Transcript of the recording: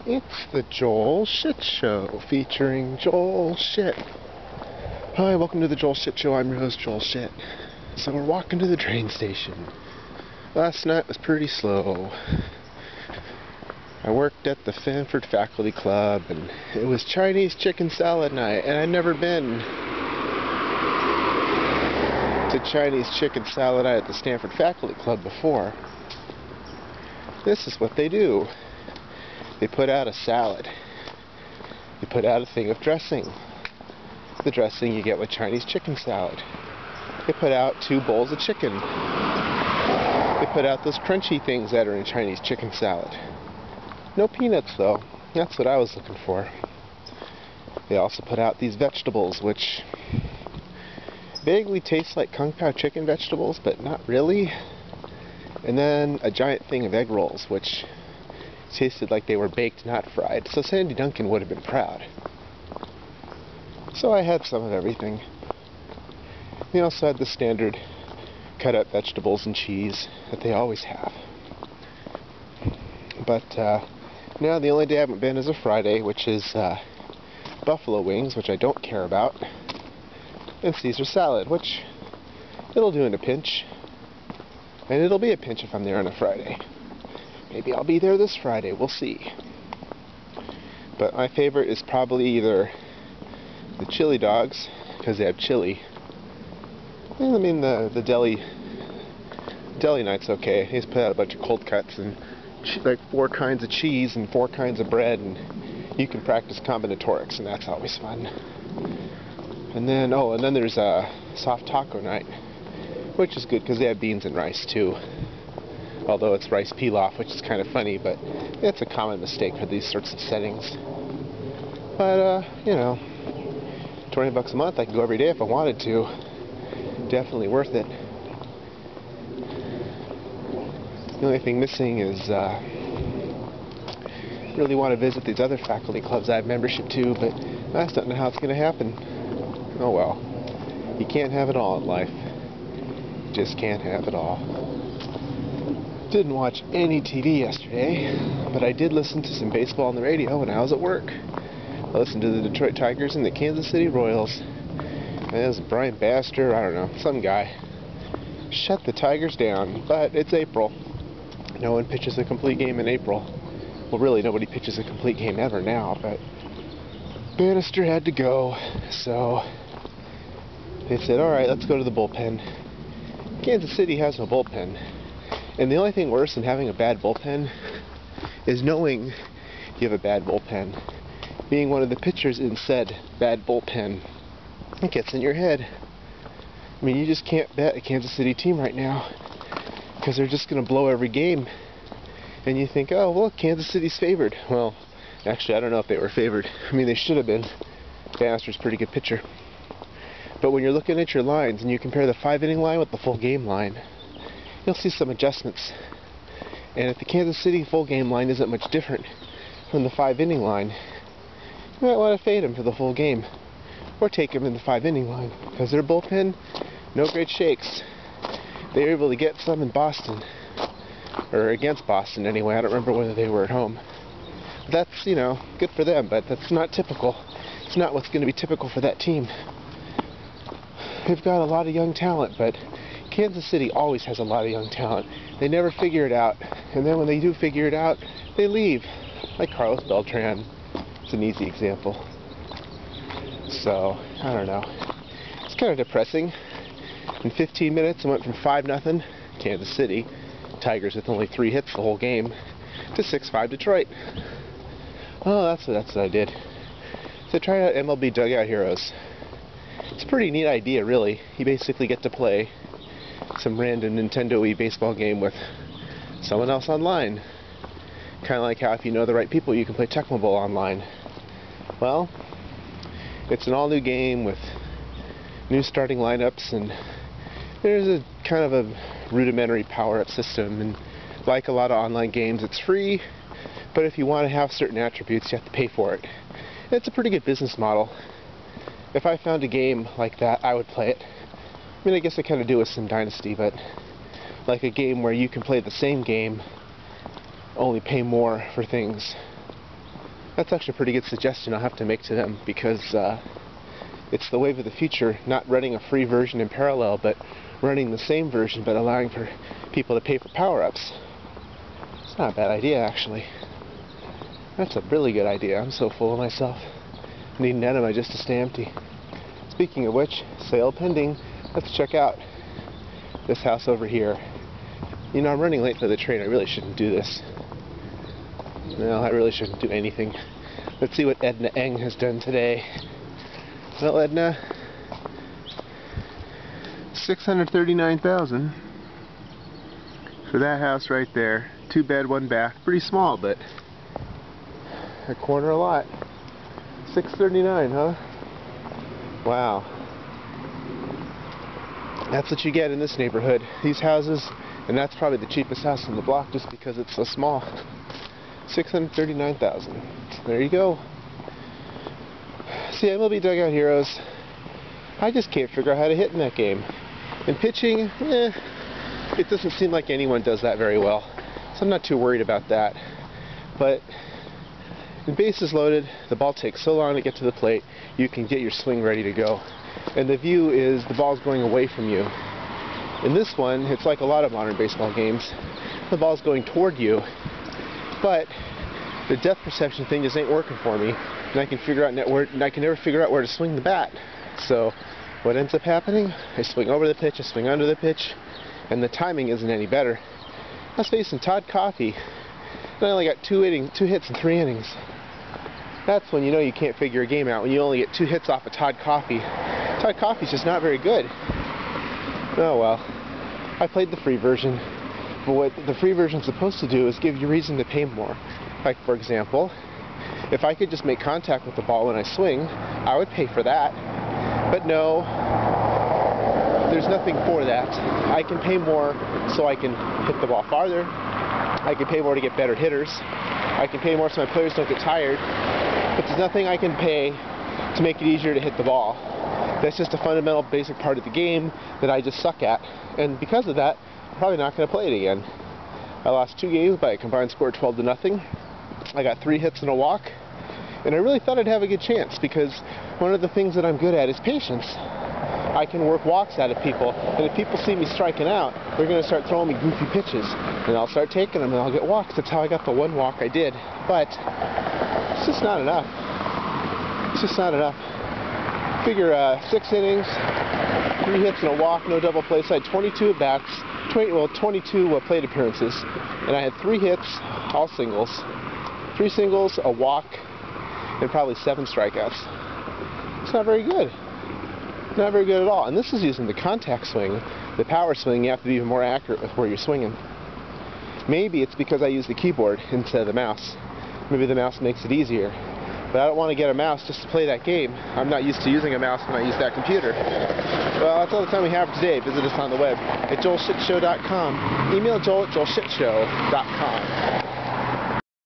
It's the Joel Shit Show, featuring Joel Shit. Hi, welcome to the Joel Shit Show. I'm your host, Joel Shit. So we're walking to the train station. Last night was pretty slow. I worked at the Stanford Faculty Club, and it was Chinese chicken salad night, and I'd never been to Chinese chicken salad night at the Stanford Faculty Club before. This is what they do. They put out a salad. They put out a thing of dressing. The dressing you get with Chinese chicken salad. They put out 2 bowls of chicken. They put out those crunchy things that are in Chinese chicken salad. No peanuts, though. That's what I was looking for. They also put out these vegetables, which vaguely taste like Kung Pao chicken vegetables, but not really. And then a giant thing of egg rolls, which tasted like they were baked, not fried. So Sandy Duncan would have been proud. So I had some of everything. They also had the standard cut up vegetables and cheese that they always have. But now the only day I haven't been is a Friday, which is buffalo wings, which I don't care about, and Caesar salad, which it'll do in a pinch. And it'll be a pinch if I'm there on a Friday. Maybe I'll be there this Friday, we'll see. But my favorite is probably either the chili dogs, because they have chili. And I mean the deli night's okay. They just put out a bunch of cold cuts and like 4 kinds of cheese and 4 kinds of bread, and you can practice combinatorics, and that's always fun. And then there's a soft taco night, which is good because they have beans and rice too. Although it's rice pilaf, which is kind of funny, but it's a common mistake for these sorts of settings. But, you know, $20 a month, I could go every day if I wanted to. Definitely worth it. The only thing missing is, really want to visit these other faculty clubs I have membership to, but I just don't know how it's going to happen. Oh well. You can't have it all in life. You just can't have it all. Didn't watch any TV yesterday, but I did listen to some baseball on the radio when I was at work. I listened to the Detroit Tigers and the Kansas City Royals. And it was Brian Baster, I don't know, some guy. Shut the Tigers down, but it's April. No one pitches a complete game in April. Well, really, nobody pitches a complete game ever now, but Bannister had to go, so they said, alright, let's go to the bullpen. Kansas City has no bullpen. And the only thing worse than having a bad bullpen is knowing you have a bad bullpen. Being one of the pitchers in said bad bullpen, it gets in your head. I mean, you just can't bet a Kansas City team right now because they're just going to blow every game. And you think, oh, well, Kansas City's favored. Well, actually, I don't know if they were favored. I mean, they should have been. Bannister's a pretty good pitcher. But when you're looking at your lines and you compare the 5-inning line with the full game line, you'll see some adjustments. And if the Kansas City full game line isn't much different from the 5-inning line, you might want to fade them for the full game. Or take them in the 5-inning line. Because their bullpen, no great shakes. They were able to get some in Boston. Or against Boston anyway. I don't remember whether they were at home. That's, you know, good for them, but that's not typical. It's not what's going to be typical for that team. They've got a lot of young talent, but Kansas City always has a lot of young talent. They never figure it out. And then when they do figure it out, they leave. Like Carlos Beltran. It's an easy example. So, I don't know. It's kind of depressing. In 15 minutes, it went from 5-0, Kansas City, Tigers with only 3 hits the whole game, to 6-5 Detroit. Oh, that's what I did. So I tried out MLB Dugout Heroes. It's a pretty neat idea, really. You basically get to play some random Nintendo-y baseball game with someone else online. Kind of like how if you know the right people, you can play Tecmo Bowl online. Well, it's an all-new game with new starting lineups, and there's a kind of a rudimentary power-up system, and like a lot of online games, it's free, but if you want to have certain attributes, you have to pay for it. It's a pretty good business model. If I found a game like that, I would play it. I mean, I guess I kind of do with Sim Dynasty, but like a game where you can play the same game, only pay more for things. That's actually a pretty good suggestion I'll have to make to them, because it's the wave of the future, not running a free version in parallel, but running the same version but allowing for people to pay for power-ups. It's not a bad idea, actually. That's a really good idea. I'm so full of myself. I need an enema just to stay empty. Speaking of which, sale pending. Let's check out this house over here. You know, I'm running late for the train. I really shouldn't do this. No, I really shouldn't do anything. Let's see what Edna Eng has done today. Well, Edna, $639,000 for that house right there. 2 bed, 1 bath. Pretty small, but a corner lot. $639, huh? Wow. That's what you get in this neighborhood. These houses, and that's probably the cheapest house on the block just because it's so small. $639,000. There you go. See, MLB Dugout Heroes, I just can't figure out how to hit in that game. And pitching, it doesn't seem like anyone does that very well. So I'm not too worried about that. But when bases loaded, the ball takes so long to get to the plate, you can get your swing ready to go. And the view is the ball's going away from you. In this one, it's like a lot of modern baseball games. The ball's going toward you. But the depth perception thing just ain't working for me, and I can never figure out where to swing the bat. So what ends up happening? I swing over the pitch, I swing under the pitch, and the timing isn't any better. I was facing Todd Coffey, and I only got 2 hits in 3 innings. That's when you know you can't figure a game out, when you only get 2 hits off of Todd Coffey. Todd Coffey's just not very good. Oh well. I played the free version. But what the free version is supposed to do is give you reason to pay more. Like, for example, if I could just make contact with the ball when I swing, I would pay for that. But no, there's nothing for that. I can pay more so I can hit the ball farther. I can pay more to get better hitters. I can pay more so my players don't get tired. But there's nothing I can pay to make it easier to hit the ball. That's just a fundamental basic part of the game that I just suck at. And because of that, I'm probably not going to play it again. I lost 2 games by a combined score of 12-0. I got 3 hits and a walk. And I really thought I'd have a good chance, because one of the things that I'm good at is patience. I can work walks out of people, and if people see me striking out, they're going to start throwing me goofy pitches, and I'll start taking them and I'll get walks. That's how I got the 1 walk I did. But it's just not enough. It's just not enough. Figure 6 innings, 3 hits and a walk, no double plays. I had 22 at-bats, 22 plate appearances, and I had 3 hits, all singles, 3 singles, a walk, and probably 7 strikeouts. It's not very good. Not very good at all. And this is using the contact swing. The power swing, you have to be even more accurate with where you're swinging. Maybe it's because I use the keyboard instead of the mouse. Maybe the mouse makes it easier. But I don't want to get a mouse just to play that game. I'm not used to using a mouse when I use that computer. Well, that's all the time we have for today. Visit us on the web at joelshitshow.com. Email joel@joelshitshow.com.